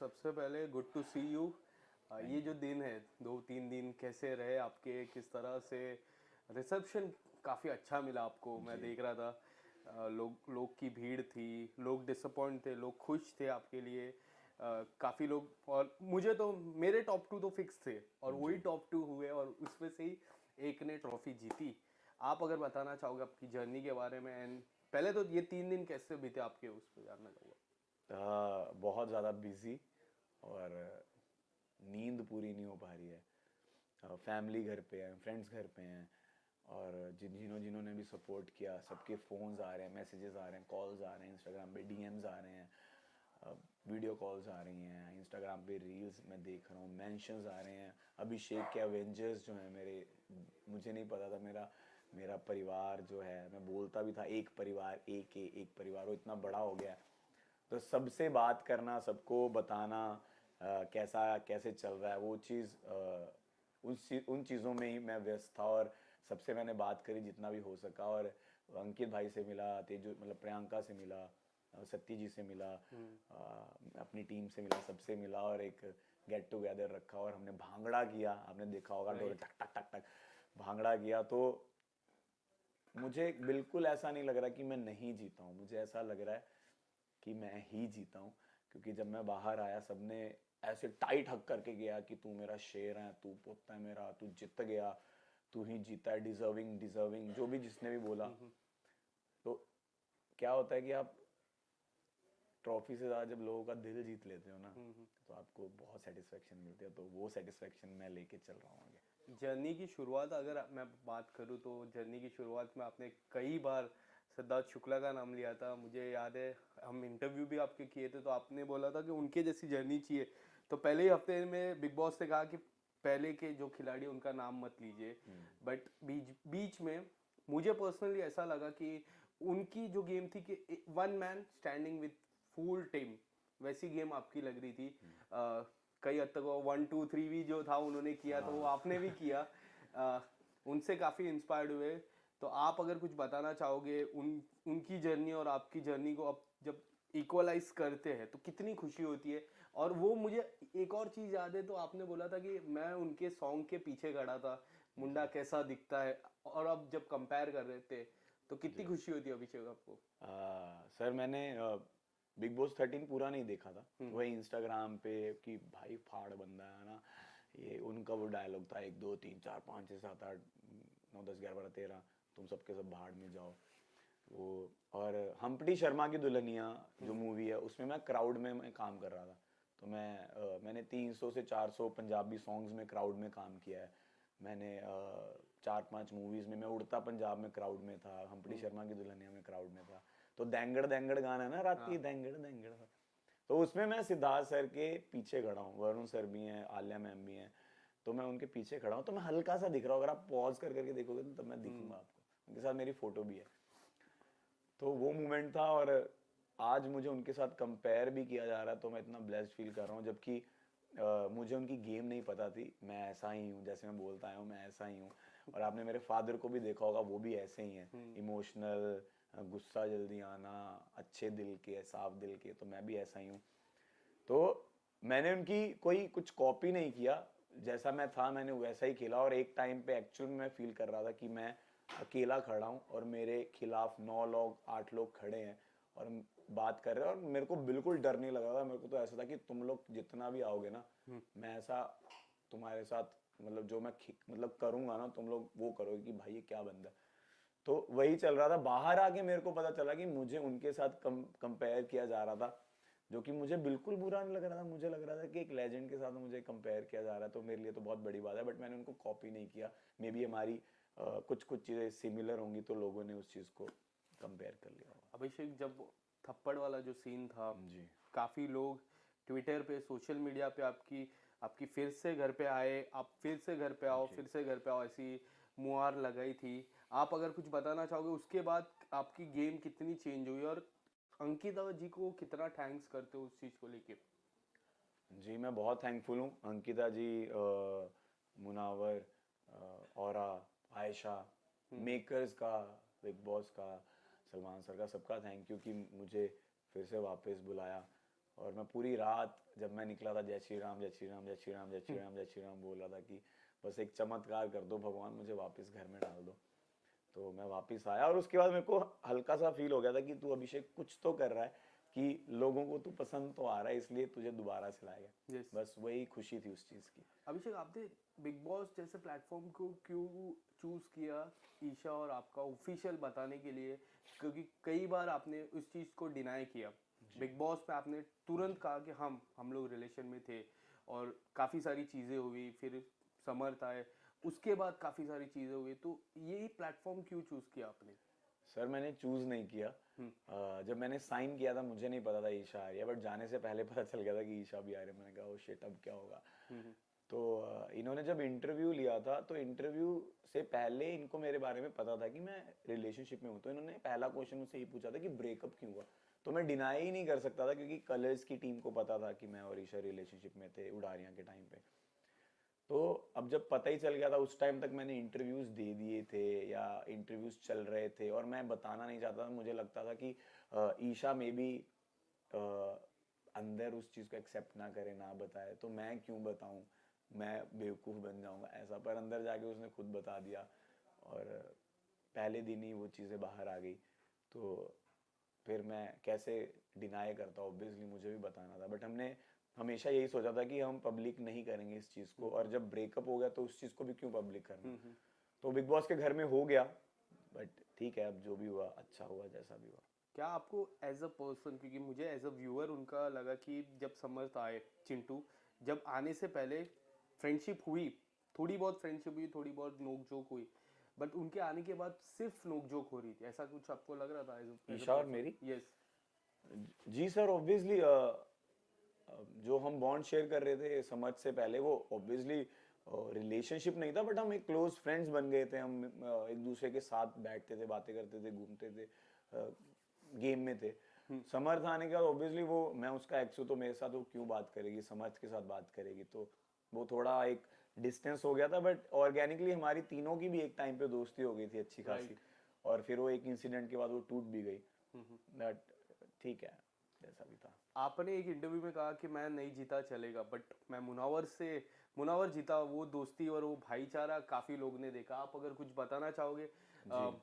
सबसे पहले good to C you. ये जो दिन है, 2-3 दिन कैसे रहे आपके, किस तरह से? रिसेप्शन काफ़ी अच्छा मिला आपको, मैं जी। देख रहा था। लोग लोग की भीड़ थी, लोग डिसअपॉइंट थे, लोग खुश थे आपके लिए। काफ़ी लोग, और मुझे तो मेरे टॉप 2 तो फिक्स थे, और वही जी। टॉप 2 हुए, और उसमें से ही एक ने ट्रॉफी जीती। आप अगर बताना चाहोगे आपकी जर्नी के बारे में, एंड पहले तो ये 3 दिन कैसे बीते आपके, उस पर जानना चाहूँगा। बहुत ज़्यादा बिजी और नींद पूरी नहीं हो पा रही है। फैमिली घर पे है, फ्रेंड्स घर पे हैं, और जिन्होंने भी सपोर्ट किया सबके फ़ोन्स आ रहे हैं, मैसेजेस आ रहे हैं, कॉल्स आ रहे हैं, इंस्टाग्राम पे डीएम्स आ रहे हैं, वीडियो कॉल्स आ रही हैं, इंस्टाग्राम पे रील्स मैं देख रहा हूँ, मेंशंस आ रहे हैं। अभिषेक के अवेंजर्स जो हैं मेरे, मुझे नहीं पता था मेरा मेरा परिवार जो है, मैं बोलता भी था एक परिवार, एक परिवार, वो इतना बड़ा हो गया है। तो सबसे बात करना, सबको बताना कैसा कैसे चल रहा है, वो चीज़ उन चीज़ों में ही मैं व्यस्त था, और सबसे मैंने बात करी जितना भी हो सका। और अंकित भाई से मिला, तेजु मतलब प्रियंका से मिला, सत्ती जी से मिला, अपनी टीम से मिला, सबसे मिला, और एक गेट टुगेदर रखा, और हमने भांगड़ा किया। आपने देखा होगा ढोल राइट। टक टक टक टक भांगड़ा किया। तो मुझे बिल्कुल ऐसा नहीं लग रहा कि मैं नहीं जीता हूँ, मुझे ऐसा लग रहा है कि मैं ही जीता हूँ। क्योंकि जब मैं बाहर आया, सबने ऐसे टाइट हक करके गया कि तू मेरा शेर है, तू पोता है मेरा, तू जीत गया, तू ही जीता है, डिजर्विंग डिजर्विंग, जो भी जिसने भी बोला। तो क्या होता है कि आप ट्रॉफी से ज़्यादा जब लोगों का दिल जीत लेते हो ना, तो आपको बहुत सेटिस्फेक्शन मिलती है। तो वो सेटिस्फेक्शन मैं लेके चल रहा हूँ आगे। जर्नी की शुरुआत अगर मैं बात करूँ, तो जर्नी की शुरुआत में आपने कई बार सिद्धार्थ शुक्ला का नाम लिया था। मुझे याद है, हम इंटरव्यू भी आपके किए थे, तो आपने बोला था कि उनके जैसी जर्नी चाहिए। तो पहले ही हफ्ते में बिग बॉस ने कहा कि पहले के जो खिलाड़ी, उनका नाम मत लीजिए। बट बीच बीच में मुझे पर्सनली ऐसा लगा कि उनकी जो गेम थी कि one man standing with full team, वैसी गेम आपकी लग रही थी। कई हद तक वो 1 2 3 भी जो था उन्होंने किया, तो वो आपने भी किया। उनसे काफ़ी इंस्पायर्ड हुए। तो आप अगर कुछ बताना चाहोगे उनकी जर्नी और आपकी जर्नी को, अब जब इक्वलाइज करते हैं तो कितनी खुशी होती है? और वो मुझे एक और चीज़ याद है, तो आपने बोला था कि मैं उनके सॉन्ग के पीछे खड़ा था, मुंडा कैसा दिखता है, और अब जब कंपेयर कर रहे थे, तो कितनी जी। खुशी होती है अभिषेक आपको? सर मैंने बिग बॉस 13 पूरा नहीं देखा था, वही इंस्टाग्राम पे कि भाई फाड़ बंदा है ना, ये उनका वो डायलॉग था 1 2 3 4 5 6 7 8 9 10 11 12 13, तुम सबके सब भाड़ में जाओ। वो, और हम्प्टी शर्मा की दुल्हनिया जो मूवी है, उसमें मैं क्राउड में मैं काम कर रहा था। तो मैंने 300 से 400 पंजाबी सॉन्ग्स में क्राउड में काम किया है। मैंने 4 5 मूवीज में मैं उड़ता पंजाब में क्राउड में था, हम्प्टी शर्मा की दुल्हनिया में क्राउड में था। तो देंगड़ देंगड़ गाना है ना, राती हाँ। देंगड़ देंगड़, तो उसमें मैं सिद्धार्थ सर के पीछे खड़ा हूँ, वरुण सर भी हैं, आलिया मैम भी हैं। तो मैं उनके पीछे खड़ा हूँ, तो मैं हल्का सा दिख रहा हूँ। अगर आप पॉज कर करके देखोगे तो तब मैं दिखूंगा आपको, उनके साथ मेरी फोटो भी है। तो वो मोमेंट था, और आज मुझे उनके साथ कंपेयर भी किया जा रहा है, तो मैं इतना ब्लेस्ड फील कर रहा हूँ। जबकि मुझे उनकी गेम नहीं पता थी, मैं ऐसा ही हूँ, जैसे मैं बोलता आया हूँ मैं ऐसा ही हूँ। और आपने मेरे फादर को भी देखा होगा, वो भी ऐसे ही हैं, इमोशनल, गुस्सा जल्दी आना, अच्छे दिल के, साफ दिल के। तो मैं भी ऐसा ही हूँ। तो मैंने उनकी कोई कुछ कॉपी नहीं किया, जैसा मैं था मैंने वैसा ही खेला। और एक टाइम पे एक्चुअल में मैं फील कर रहा था कि मैं अकेला खड़ा हूँ, और मेरे खिलाफ 9 लोग 8 लोग खड़े हैं और बात कर रहे हैं, और मेरे को बिल्कुल डर नहीं लग रहा था। मेरे को तो ऐसा था कि तुम लोग जितना भी आओगे ना, मैं ऐसा तुम्हारे साथ, मतलब जो मैं मतलब करूंगा ना, तुम लोग वो करोगे कि भाई ये क्या बंदा है। तो वही चल रहा था। बाहर आके मेरे को पता चला कि मुझे उनके साथ कंपेयर किया जा रहा था, जो कि मुझे बिल्कुल बुरा नहीं लग रहा था। मुझे लग रहा था कि एक लेजेंड के साथ मुझे कंपेयर किया जा रहा है, तो मेरे लिए तो बहुत बड़ी बात है। बट मैंने उनको कॉपी नहीं किया। मे बी हमारी कुछ कुछ चीज़ें सिमिलर होंगी, तो लोगों ने उस चीज़ को कंपेयर कर लिया होगा। अभिषेक, जब थप्पड़ वाला जो सीन था, जी। काफ़ी लोग ट्विटर पे, सोशल मीडिया पे आपकी आपकी फिर से घर पे आए, आप फिर से घर पे आओ, जी। फिर से घर पे आओ, ऐसी मुहार लगाई थी। आप अगर कुछ बताना चाहोगे उसके बाद आपकी गेम कितनी चेंज हुई, और अंकिता जी को कितना थैंक्स करते हो उस चीज़ को लेके? जी, मैं बहुत थैंकफुल हूँ अंकिता जी, मुनावर, औरा, आयशा, मेकर्स का, बिग बॉस का, सलमान सर का, सबका थैंक यू कि मुझे फिर से वापस बुलाया। और मैं पूरी रात जब मैं निकला था जय श्री राम जय श्री राम जय श्री राम जय श्री राम जय श्री राम बोल रहा था कि बस एक चमत्कार कर दो भगवान, मुझे वापस घर में डाल दो। तो मैं वापस आया और उसके बाद मेरे को हल्का सा फील हो गया था कि तू अभिषेक कुछ तो कर रहा है, कि लोगों को तू पसंद तो आ रहा है, इसलिए तुझे दोबारा से लाएगा। Yes. बस वही खुशी थी उस चीज की। अभिषेक, आपने बिग बॉस जैसे प्लेटफॉर्म को क्यों चूज किया ईशा और आपका ऑफिशियल बताने के लिए? क्योंकि कई बार आपने उस चीज को डिनाई किया। बिग बॉस पे आपने तुरंत कहा कि हम लोग रिलेशन में थे और काफी सारी चीजें हुई, फिर समर्थ आए, उसके बाद काफी सारी चीजें हुई, तो यही प्लेटफॉर्म क्यों चूज किया आपने? सर मैंने चूज नहीं किया। जब मैंने साइन किया था मुझे नहीं पता था ईशा आ रही है, बट जाने से पहले पता चल गया था कि ईशा भी आ रही है। मैंने कहा ओ शिट, अब क्या होगा। तो इन्होंने जब इंटरव्यू लिया था तो इंटरव्यू से पहले इनको मेरे बारे में पता था कि मैं रिलेशनशिप में हूँ। तो इन्होंने पहला क्वेश्चन मुझसे ये पूछा था कि ब्रेकअप क्यों हुआ। तो मैं डिनाई ही नहीं कर सकता था क्योंकि कलर्स की टीम को पता था कि मैं और ईशा रिलेशनशिप में थे उड़ारियां के टाइम पे। तो अब जब पता ही चल गया था, उस टाइम तक मैंने इंटरव्यूज दे दिए थे या इंटरव्यूज चल रहे थे और मैं बताना नहीं चाहता था। मुझे लगता था कि ईशा में भी अंदर उस चीज़ को एक्सेप्ट ना करे, ना बताए, तो मैं क्यों बताऊं, मैं बेवकूफ़ बन जाऊंगा ऐसा। पर अंदर जाके उसने खुद बता दिया और पहले दिन ही वो चीज़ें बाहर आ गई। तो फिर मैं कैसे डिनाई करता, ऑब्वियसली मुझे भी बताना था। बट हमने हमेशा यही सोचा था कि हम पब्लिक नहीं करेंगे इस चीज़ को, और जब ब्रेकअप हो गया तो उस चीज़ को भी क्यों पब्लिक करना। तो बिग बॉस के घर में हो गया, बट ठीक है, अब जो भी हुआ अच्छा हुआ, जैसा भी हुआ। क्या आपको एज अ पर्सन, क्योंकि मुझे एज अ व्यूअर उनका लगा कि जब समर्थ आए, चिंटू, जब आने से पहले फ्रेंडशिप हुई, थोड़ी बहुत फ्रेंडशिप हुई, थोड़ी बहुत नोक जोक हुई, बट उनके आने के बाद सिर्फ नोक जोक हो रही थी, ऐसा कुछ आपको लग रहा था एज ईशा और मेरी? यस। जी सर, ऑब्वियसली जो हम बॉन्ड शेयर कर रहे थे समझ से पहले, वो ऑब्वियसली रिलेशनशिप नहीं था, बट हम एक क्लोज फ्रेंड्स बन गए थे। हम एक दूसरे के साथ बैठते थे, बातें करते थे, घूमते थे, गेम में थे। समर्थ आने के बाद ऑब्वियसली वो, मैं उसका एक्स हूँ तो मेरे साथ वो क्यों बात करेगी, समर्थ के साथ बात करेगी, तो वो थोड़ा एक डिस्टेंस हो गया था। बट ऑर्गेनिकली हमारी तीनों की भी एक टाइम पे दोस्ती हो गई थी अच्छी खासी, और फिर वो एक इंसिडेंट के बाद वो टूट भी गई। बट ठीक है, जैसा भी था। आपने एक इंटरव्यू में कहा कि मैं नहीं जीता चलेगा, बट मैं मुनावर जीता। वो दोस्ती और वो भाईचारा काफी लोग ने देखा। आप अगर कुछ बताना चाहोगे?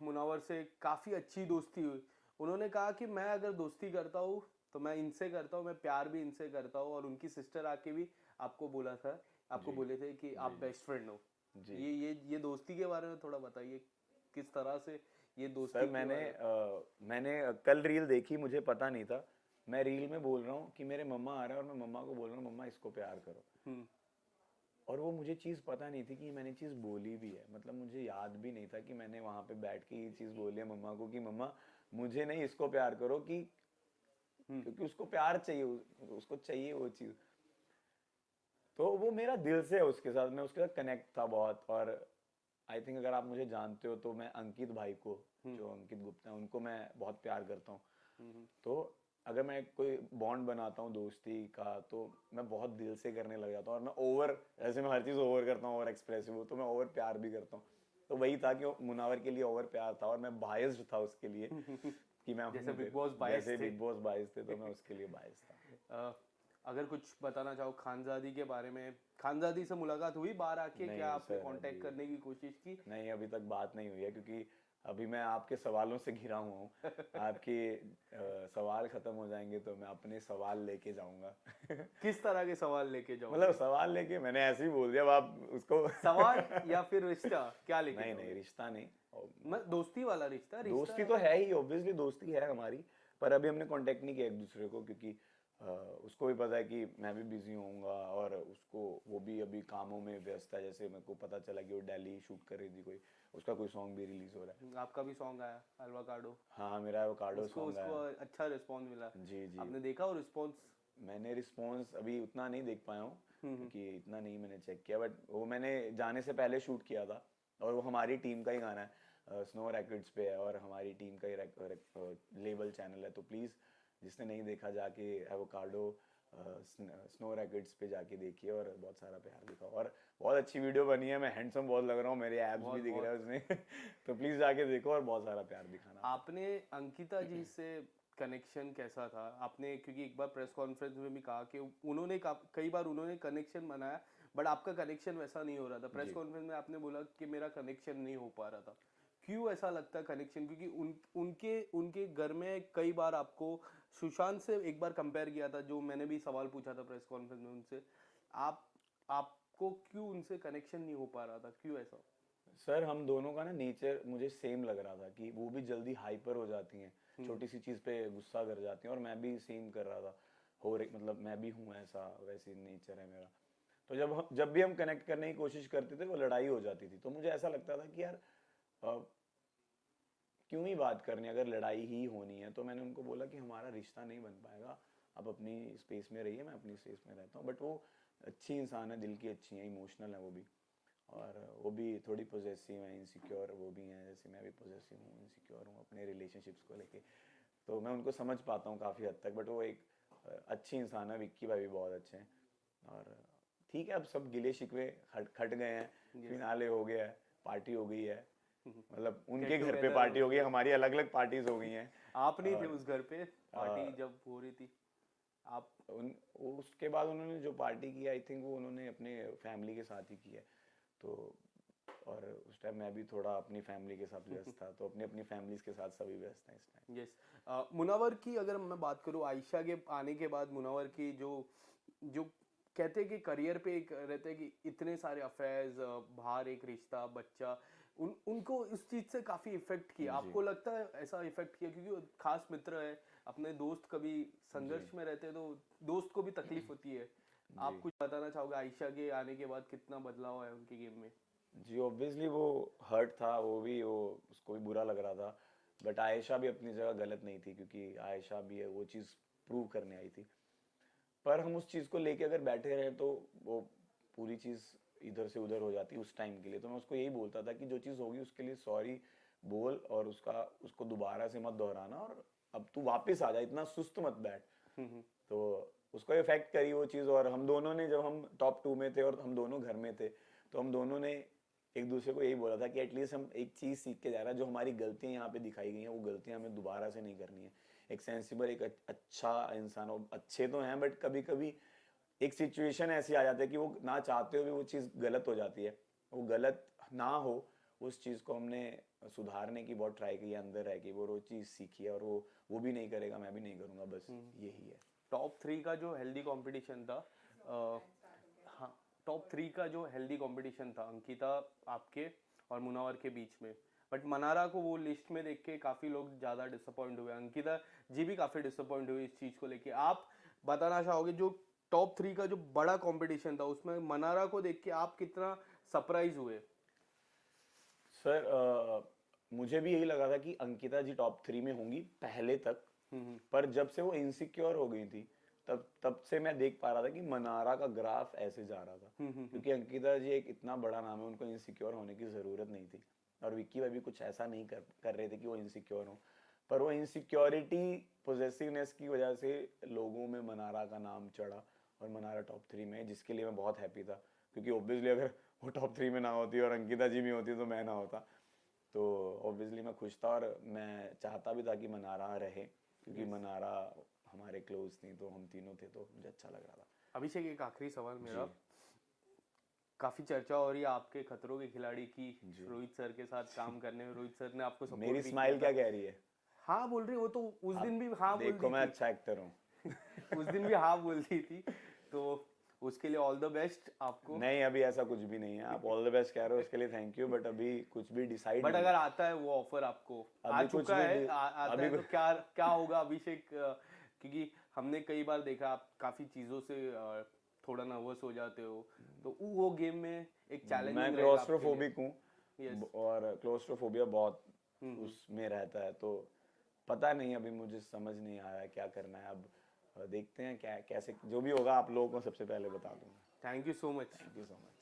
मुनावर से काफी अच्छी दोस्ती हुई। उन्होंने कहा कि मैं अगर दोस्ती करता हूँ तो मैं इनसे करता हूँ, मैं प्यार भी इनसे करता हूँ, और उनकी सिस्टर आके भी आपको बोला था, आपको बोले थे कि आप बेस्ट फ्रेंड हो। ये दोस्ती के बारे में थोड़ा बताइए, किस तरह से ये दोस्ती सर के मैंने बारे में? मैंने कल रील देखी, मुझे पता नहीं था। मैं रील में बोल रहा हूँ कि मेरे मम्मा आ रहे हैं और मैं मम्मा को बोल रहा हूँ मम्मा इसको प्यार करो। और वो मुझे चीज़ पता नहीं थी कि मैंने चीज़ बोली भी है। मतलब मुझे याद भी नहीं था कि मैंने वहाँ पे बैठ के ये चीज़ बोली है मम्मा को कि मम्मा मुझे नहीं, इसको प्यार करो, कि क्योंकि उसको प्यार चाहिए, उसको चाहिए वो चीज़। तो वो मेरा दिल से है उसके साथ, मैं उसके साथ कनेक्ट था बहुत। और आई थिंक अगर आप मुझे जानते हो तो मैं अंकित भाई को, जो अंकित गुप्ता है, उनको मैं बहुत प्यार करता हूँ। तो अगर मैं कोई बॉन्ड बनाता हूँ दोस्ती का तो मैं बहुत दिल से करने लग जाता हूँ। और मैं ओवर, ऐसे मैं हर चीज़ ओवर करता हूँ, ओवर एक्सप्रेसिव हूँ, तो मैं ओवर प्यार भी करता हूँ। तो वही था कि मुनावर के लिए ओवर प्यार था और मैं बायस्ड था उसके लिए कि मैं जैसे बिग बॉस बायस जैसे थे। बिग बॉस बायस थे तो मैं उसके लिए बायस था। अगर कुछ बताना चाहो खानजादी के बारे में, खानजादी से मुलाकात हुई बाहर आके? नहीं क्या आपने सर, कांटेक्ट अभी करने की कोशिश की? नहीं, अभी तक बात नहीं हुई है क्योंकि अभी मैं आपके सवालों से घिरा हुआ हूँ। आपके सवाल खत्म हो जाएंगे तो मैं अपने सवाल लेके जाऊंगा। किस तरह के सवाल लेके जाओगे? मतलब सवाल लेके, मैंने ऐसे ही बोल दिया, अब आप उसको सवाल या फिर रिश्ता, क्या लेके नहीं जाओगे? रिश्ता नहीं, मैं दोस्ती वाला रिश्ता, दोस्ती तो है ही, ऑब्वियसली दोस्ती है हमारी। पर अभी हमने कांटेक्ट नहीं किया एक दूसरे को क्योंकि उसको भी पता है कि मैं भी बिजी होऊंगा और उसको, वो भी अभी कामों में व्यस्त है। जैसे मेरे को पता चला कि वो दिल्ली शूट कर रही थी, कोई उसका कोई सॉन्ग भी रिलीज हो रहा है। आपका भी सॉन्ग आया एवोकाडो? हाँ, मेरा एवोकाडो उसको सॉन्ग उसको आया। अच्छा रिस्पॉन्स मिला? जी जी। आपने देखा वो रिस्पॉन्स? मैंने रिस्पॉन्स अभी उतना नहीं देख पाया हूँ क्योंकि इतना नहीं मैंने चेक किया, बट वो मैंने जाने से पहले शूट किया था और वो हमारी टीम का ही गाना है, स्नो रैकेट्स पे है और हमारी टीम का ही लेबल चैनल है। तो प्लीज़ जिसने नहीं देखा जाके एवोकाडो स्नो रैकेट्स पे जाके देखिए और बहुत सारा प्यार दिखाओ। और बहुत अच्छी वीडियो बनी है, मैं हैंडसम बहुत लग रहा हूँ, मेरे एब्स भी दिख रहे हैं उसमें। तो प्लीज़ जाके देखो और बहुत सारा प्यार दिखाना। आपने अंकिता जी से कनेक्शन कैसा था आपने, क्योंकि एक बार प्रेस कॉन्फ्रेंस में भी कहा कि उन्होंने कई बार उन्होंने कनेक्शन बनाया बट आपका कनेक्शन वैसा नहीं हो रहा था। प्रेस जी। कॉन्फ्रेंस में आपने बोला कि मेरा कनेक्शन नहीं हो पा रहा था। क्यों ऐसा लगता है कनेक्शन? क्योंकि उनके उनके घर में कई बार आपको सुशांत से एक बार कंपेयर किया था, जो मैंने भी सवाल पूछा था प्रेस कॉन्फ्रेंस में उनसे। आप आपको क्यों उनसे कनेक्शन नहीं हो पा रहा था, क्यों ऐसा? सर हम दोनों का ना नेचर मुझे सेम लग रहा था कि वो भी जल्दी हाइपर हो जाती हैं, छोटी सी चीज़ पे गुस्सा कर जाती हैं, और मैं भी सेम कर रहा था। हो रही मतलब मैं भी हूँ ऐसा, वैसी नेचर है मेरा। तो जब भी हम कनेक्ट करने की कोशिश करते थे वो लड़ाई हो जाती थी। तो मुझे ऐसा लगता था कि यार क्यों ही बात करनी, अगर लड़ाई ही होनी है। तो मैंने उनको बोला कि हमारा रिश्ता नहीं बन पाएगा, आप अपनी स्पेस में रहिए, मैं अपनी स्पेस में रहता हूँ। बट वो अच्छी इंसान है, दिल की अच्छी है, इमोशनल है वो भी, और वो भी थोड़ी पॉजेसिव है, इनसिक्योर वो भी हैं, जैसे मैं भी पॉजेसिव हूँ, इनसिक्योर हूँ अपने रिलेशनशिप्स को लेके। तो मैं उनको समझ पाता हूँ काफ़ी हद तक। बट वो एक अच्छी इंसान है, विक्की भाई भी बहुत अच्छे हैं। और ठीक है, अब सब गिले शिकवे खट गए हैं, फिनाले हो गया है, पार्टी हो गई है, मतलब उनके गेट घर पे टुगेदर पार्टी हो गई है, हो हमारी अलग अलग पार्टीज हो गई हैं। आप नहीं थे और उस घर पे पार्टी जब हो रही थी? आप उसके बाद उन्होंने जो पार्टी की, आई थिंक वो उन्होंने अपने फैमिली के साथ ही की है। तो और उस टाइम मैं भी थोड़ा अपनी फैमिली के साथ व्यस्त था, तो अपनी अपनी फैमिलीज के साथ सभी व्यस्त हैं इस टाइम। यस। मुनावर की अगर मैं बात करूँ, आयशा के आने के बाद मुनावर की जो जो कहते हैं कि करियर पे एक रहते हैं कि इतने सारे अफेयर्स, बाहर एक रिश्ता, बच्चा, उनको इस चीज से काफी इफेक्ट किया। जी आपको लगता है ऐसा इफेक्ट किया? क्योंकि वो खास मित्र है, अपने दोस्त कभी संघर्ष जी में रहते हैं तो दोस्त को भी तकलीफ होती है। आप जी कुछ बताना चाहोगे आयशा के आने के बाद कितना बदलाव है उनके गेम में? जी ऑब्वियसली वो हर्ट था, वो उसको भी बुरा लग रहा था। बट आयशा भी अपनी जगह गलत नहीं थी, क्योंकि आयशा भी है वो चीज़ प्रूव करने आई थी। पर हम उस चीज़ को लेके अगर बैठे रहे तो वो पूरी चीज़ इधर से उधर हो जाती उस टाइम के लिए। तो मैं उसको यही बोलता था कि जो चीज़ होगी उसके लिए सॉरी बोल, और उसको दोबारा से मत दोहराना, और अब तू वापस आ जा, इतना सुस्त मत बैठ। तो उसको इफेक्ट करी वो चीज़। और हम दोनों ने, जब हम टॉप 2 में थे और हम दोनों घर में थे, तो हम दोनों ने एक दूसरे को यही बोला था कि एटलीस्ट हम एक चीज़ सीख के जा रहे हैं, जो हमारी गलतियां यहाँ पे दिखाई गई हैं वो गलतियां हमें दोबारा से नहीं करनी है। एक सेंसिबल, एक अच्छा इंसान हो, अच्छे तो हैं बट कभी कभी एक सिचुएशन ऐसी आ जाती है कि वो ना चाहते हुए भी वो चीज़ गलत हो जाती है। वो गलत ना हो, उस चीज़ को हमने सुधारने की बहुत ट्राई की है, अंदर रह के वो चीज़ सीखी है। और वो भी नहीं करेगा, मैं भी नहीं करूँगा, बस यही है। टॉप 3 का जो हेल्दी कंपटीशन था, हाँ, टॉप 3 का जो हेल्दी कंपटीशन था अंकिता, आपके और मुनावर के बीच में। बट मनारा को वो लिस्ट में देख के काफ़ी लोग ज़्यादा डिसअपॉइंट हुए, अंकिता जी भी काफ़ी डिसअपॉइंट हुई इस चीज़ को लेके। आप बताना चाहोगे जो टॉप 3 का जो बड़ा कंपटीशन था उसमें मनारा को देख के आप कितना सरप्राइज हुए? सर मुझे भी यही लगा था कि अंकिता जी टॉप 3 में होंगी पहले तक। पर जब से वो इनसिक्योर हो गई थी, तब से मैं देख पा रहा था कि मनारा का ग्राफ ऐसे जा रहा था। क्योंकि अंकिता जी एक इतना बड़ा नाम है, उनको इनसिक्योर होने की ज़रूरत नहीं थी। और विक्की भाई भी कुछ ऐसा नहीं कर रहे थे कि वो इनसिक्योर हो। पर वो इनसिक्योरिटी, पॉजेसिवनेस की वजह से लोगों में मनारा का नाम चढ़ा, और मनारा टॉप 3 में है, जिसके लिए मैं बहुत हैप्पी था। क्योंकि ऑब्वियसली अगर वो टॉप 3 में ना होती और अंकिता जी भी होती तो मैं ना होता। तो ऑब्वियसली मैं खुश था, और मैं चाहता भी था कि मनारा रहे, क्योंकि मनारा हमारे क्लोज थी, तो हम तीनों थे, तो मुझे अच्छा लग रहा था। अभिषेक, एक आखिरी सवाल मेरा। जी काफी चर्चा हो रही है आपके खतरों के खिलाड़ी की, जी। रोहित सर के साथ काम करने में। रोहित सर ने आपको सपोर्ट मेरी भी किया स्माइल था। क्या कह रही है? हाँ बोल रही, वो तो उस आप दिन भी हाँ बोल देखो दी मैं थी। अच्छा एक्टर हूँ। उस दिन भी हाँ बोल दी थी। तो उसके लिए ऑल द बेस्ट आपको। नहीं, अभी ऐसा कुछ भी नहीं है। आप ऑल द बेस्ट कह रहे हो, उसके लिए थैंक यू, बट अभी कुछ भी डिसाइड बट नहीं अगर है। आता है वो ऑफर आपको, आ अभी कुछ चुका भी है, आता अभी है, तो क्या क्या होगा अभिषेक? क्योंकि हमने कई बार देखा आप काफी चीजों से थोड़ा नर्वस हो जाते हो, तो वो गेम में एक मैं चैलेंजिंग रहेगा आपके लिए। क्लोस्ट्रोफोबिक हूँ, यस। और क्लोस्ट्रोफोबिया बहुत उसमें रहता है। तो पता नहीं, अभी मुझे समझ नहीं आ रहा है क्या करना है। अब देखते हैं क्या कैसे, जो भी होगा आप लोगों को सबसे पहले बता दूंगा। Thank you so much. Thank you so much.